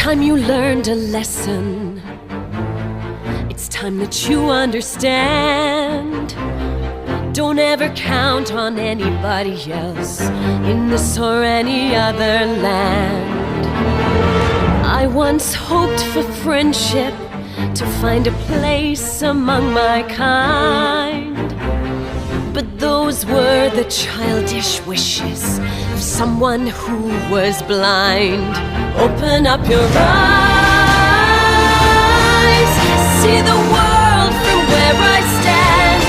time you learned a lesson. It's time that you understand. Don't ever count on anybody else in this or any other land. I once hoped for friendship, to find a place among my kind. But those were the childish wishes of someone who was blind. Open up your eyes, see the world from where I stand.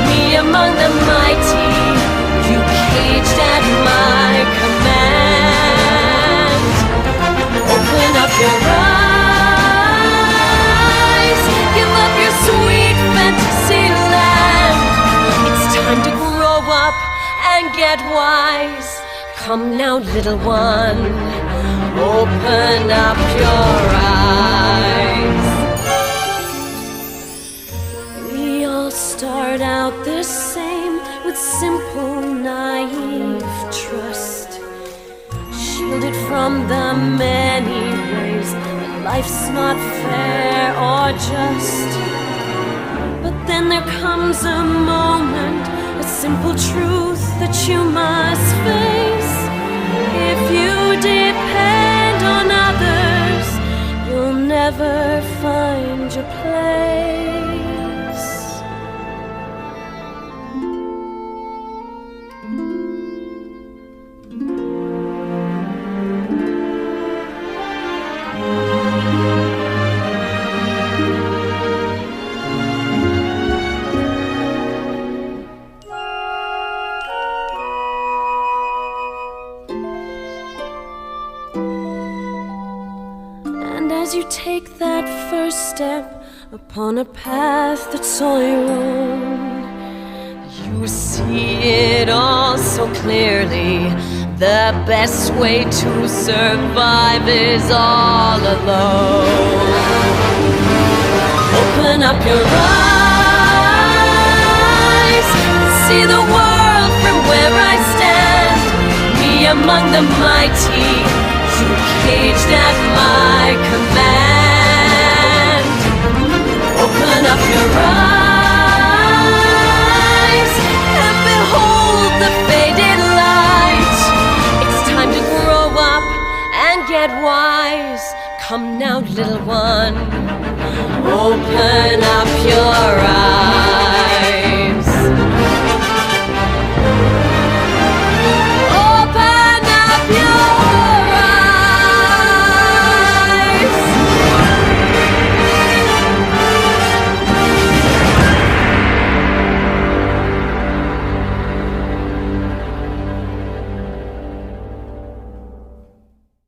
Me among the mighty, you caged at my command. Open up your eyes, give up your sweet fantasy land. It's time to grow up and get wise. Come now, little one, open up your eyes. We all start out the same, with simple, naive trust, shielded from the many ways that life's not fair or just. But then there comes a moment, a simple truth that you must face. If you depend on others, you'll never find your place. As you take that first step upon a path that's all your own, you see it all so clearly. The best way to survive is all alone. Open up your eyes, see the world from where I stand. Me among the mighty, you caged at my command. Open up your eyes and behold the faded light. It's time to grow up and get wise. Come now, little one, open up your eyes.